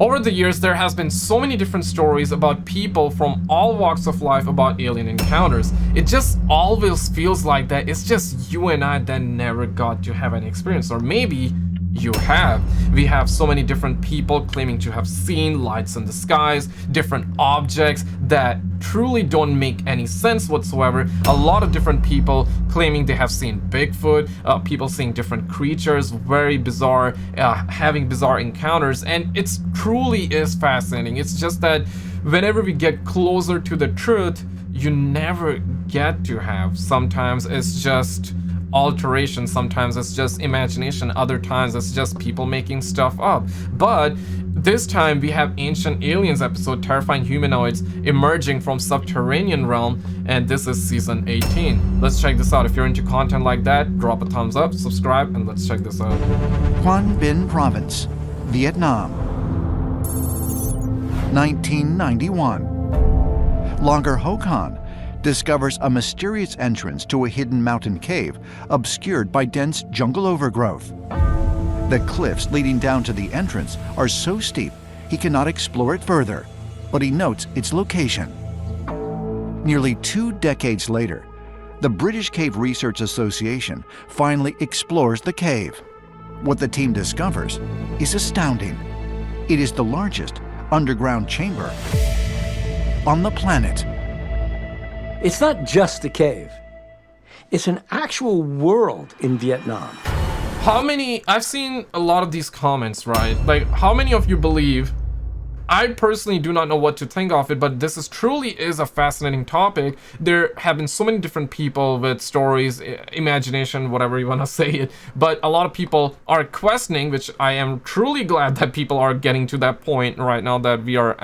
Over the years, there has been so many different stories about people from all walks of life about alien encounters. It just always feels like that it's just you and I that never got to have any experience, or maybe you have. We have so many different people claiming to have seen lights in the skies, different objects that truly don't make any sense whatsoever. A lot of different people claiming they have seen Bigfoot, people seeing different creatures, very bizarre, having bizarre encounters, and it truly is fascinating. It's just that whenever we get closer to the truth, you never get to have. Sometimes it's just alteration, sometimes it's just imagination, other times it's just people making stuff up. But this time we have Ancient Aliens episode, terrifying humanoids emerging from subterranean realm, and this is season 18. Let's check this out. If you're into content like that, drop a thumbs up, subscribe, and let's check this out. Quang Binh Province, Vietnam, 1991. Logger Ho Khan discovers a mysterious entrance to a hidden mountain cave obscured by dense jungle overgrowth. The cliffs leading down to the entrance are so steep he cannot explore it further, but he notes its location. Nearly 2 decades later, the British Cave Research Association finally explores the cave. What the team discovers is astounding. It is the largest underground chamber on the planet. It's not just a cave. It's an actual world in Vietnam. I've seen a lot of these comments, right? Like, how many of you believe? I personally do not know what to think of it, but this truly is a fascinating topic. There have been so many different people with stories, imagination, whatever you want to say it, but a lot of people are questioning, which I am truly glad that people are getting to that point right now, that we are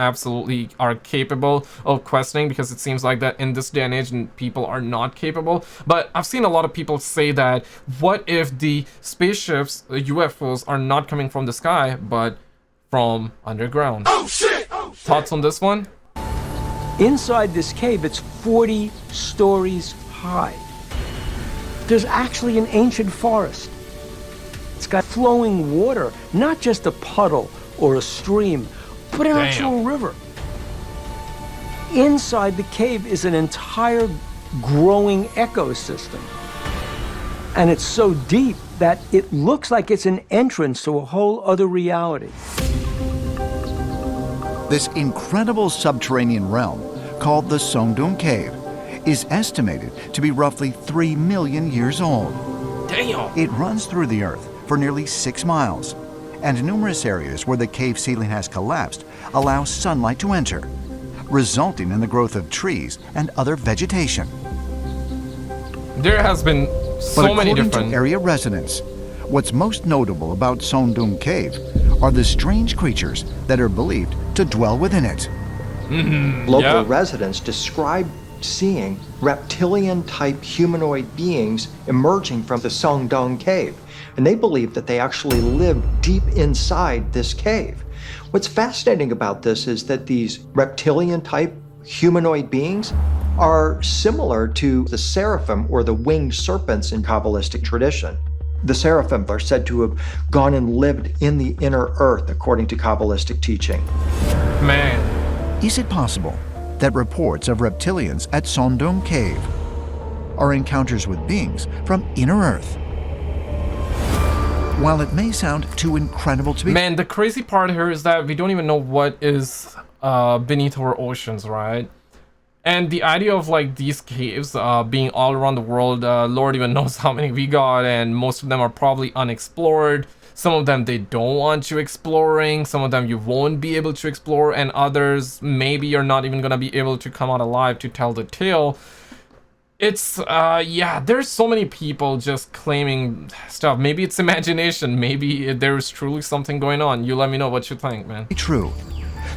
capable of questioning, because it seems like that in this day and age people are not capable. But I've seen a lot of people say that, what if the spaceships, the UFOs, are not coming from the sky, but from underground? Oh shit! Thoughts on this one? Inside this cave, it's 40 stories high. There's actually an ancient forest. It's got flowing water, not just a puddle or a stream, but an actual river. Inside the cave is an entire growing ecosystem. And it's so deep that it looks like it's an entrance to a whole other reality. This incredible subterranean realm, called the Son Doong Cave, is estimated to be roughly 3 million years old. Damn! It runs through the earth for nearly 6 miles, and numerous areas where the cave ceiling has collapsed allow sunlight to enter, resulting in the growth of trees and other vegetation. There has been so many different... But according to area residents, what's most notable about Son Doong Cave are the strange creatures that are believed to dwell within it. Local residents describe seeing reptilian-type humanoid beings emerging from the Son Doong Cave, and they believe that they actually live deep inside this cave. What's fascinating about this is that these reptilian-type humanoid beings are similar to the seraphim, or the winged serpents in Kabbalistic tradition. The seraphim are said to have gone and lived in the inner earth, according to Kabbalistic teaching. Man. Is it possible that reports of reptilians at Son Doong Cave are encounters with beings from inner earth? While it may sound too incredible to be... Man, the crazy part here is that we don't even know what is beneath our oceans, right? And the idea of like these caves being all around the world, Lord even knows how many we got, and most of them are probably unexplored. Some of them they don't want you exploring, some of them you won't be able to explore, and others maybe you're not even gonna be able to come out alive to tell the tale. It's yeah, there's so many people just claiming stuff. Maybe it's imagination, maybe there's truly something going on. You let me know what you think, man. True.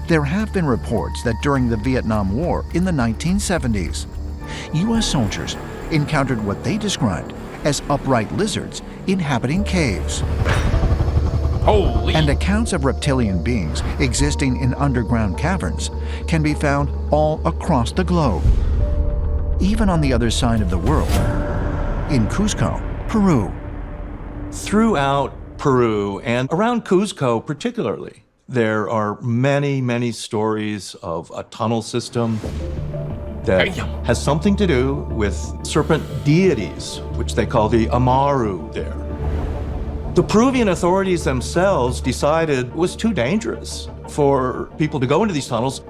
There have been reports that during the Vietnam War in the 1970s, U.S. soldiers encountered what they described as upright lizards inhabiting caves. Holy! And accounts of reptilian beings existing in underground caverns can be found all across the globe, even on the other side of the world, in Cusco, Peru. Throughout Peru and around Cusco particularly, There are many, many stories of a tunnel system that has something to do with serpent deities, which they call the Amaru there. The Peruvian authorities themselves decided it was too dangerous for people to go into these tunnels,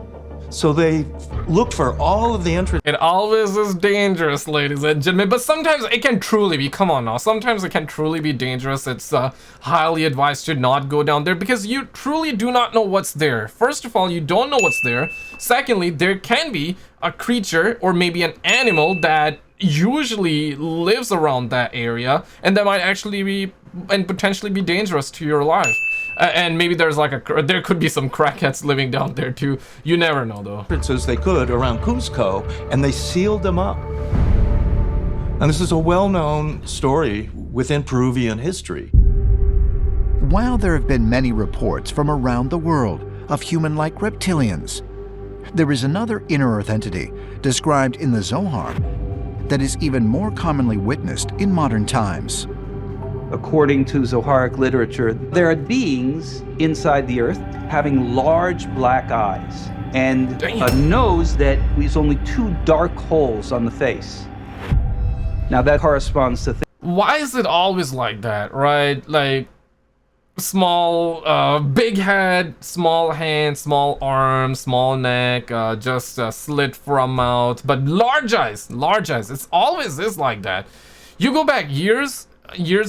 so they looked for all of the entrances. It always is dangerous, ladies and gentlemen, but sometimes it can truly be, come on now, sometimes it can truly be dangerous. It's highly advised to not go down there because you truly do not know what's there. First of all, you don't know what's there. Secondly, there can be a creature or maybe an animal that usually lives around that area, and that might actually be and potentially be dangerous to your life. And maybe there's like there could be some crackheads living down there too. You never know though. Entrances they could around Cusco, and they sealed them up. And this is a well-known story within Peruvian history. While there have been many reports from around the world of human-like reptilians, there is another inner-earth entity described in the Zohar that is even more commonly witnessed in modern times. According to Zoharic literature, there are beings inside the earth having large black eyes and a nose that leaves only 2 dark holes on the face. Now that corresponds to why is it always like that, right? Like small, big head, small hand, small arm, small neck, just slit from mouth, but large eyes, large eyes. It's always is like that. You go back years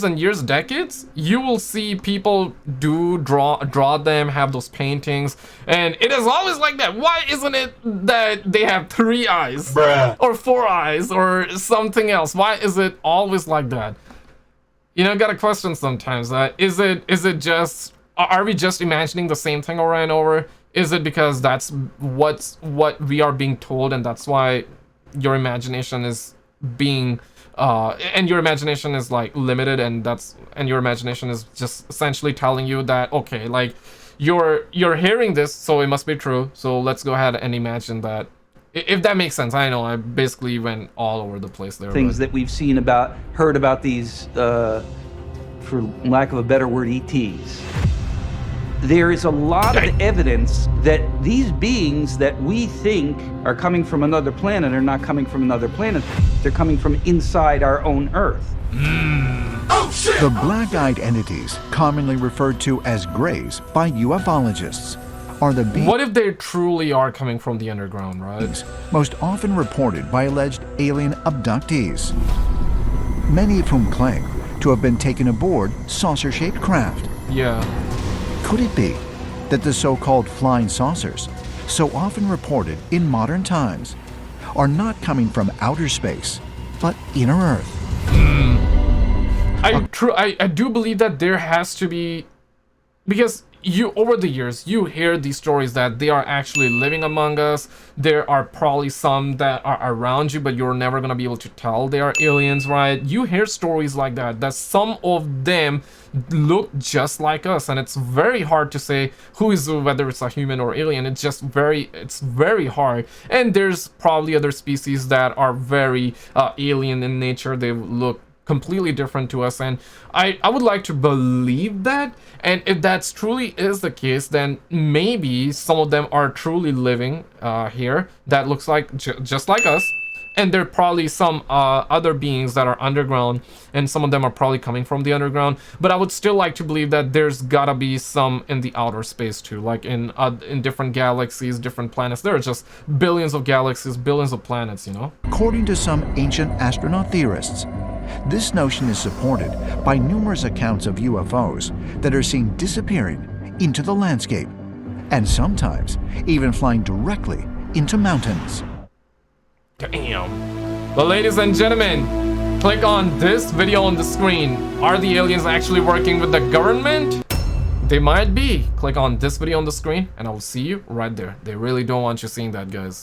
and years, decades, you will see people draw them, have those paintings, and it is always like that. Why isn't it that they have 3 eyes or 4 eyes or something else? Why is it always like that? You know, got a question sometimes. Is it just, are we just imagining the same thing over and over? Is it because that's what we are being told, and that's why your imagination is being and your imagination is like limited, and your imagination is just essentially telling you that, okay, like you're hearing this, so it must be true, so let's go ahead and imagine that. If that makes sense. I know I basically went all over the place there. Things that we've seen about, heard about these, for lack of a better word, ETs. There is a lot of evidence that these beings that we think are coming from another planet are not coming from another planet. They're coming from inside our own Earth. Oh, shit. The black-eyed entities, commonly referred to as greys by ufologists, are the beings. What if they truly are coming from the underground, right? Most often reported by alleged alien abductees, many of whom claim to have been taken aboard saucer-shaped craft. Yeah. Could it be that the so-called flying saucers, so often reported in modern times, are not coming from outer space, but inner Earth? I do believe that there has to be, because over the years you hear these stories that they are actually living among us. There are probably some that are around you, but you're never gonna be able to tell they are aliens, right? You hear stories like that some of them look just like us, and it's very hard to say whether it's a human or alien. It's just very hard. And there's probably other species that are very alien in nature. They look completely different to us, and I would like to believe that. And if that's truly is the case, then maybe some of them are truly living here that looks like just like us, and there are probably some other beings that are underground, and some of them are probably coming from the underground. But I would still like to believe that there's gotta be some in the outer space too, like in different galaxies, different planets. There are just billions of galaxies, billions of planets, you know. According to some ancient astronaut theorists, this notion is supported by numerous accounts of UFOs that are seen disappearing into the landscape, and sometimes even flying directly into mountains. Damn. Well, ladies and gentlemen, click on this video on the screen. Are the aliens actually working with the government? They might be. Click on this video on the screen, and I will see you right there. They really don't want you seeing that, guys.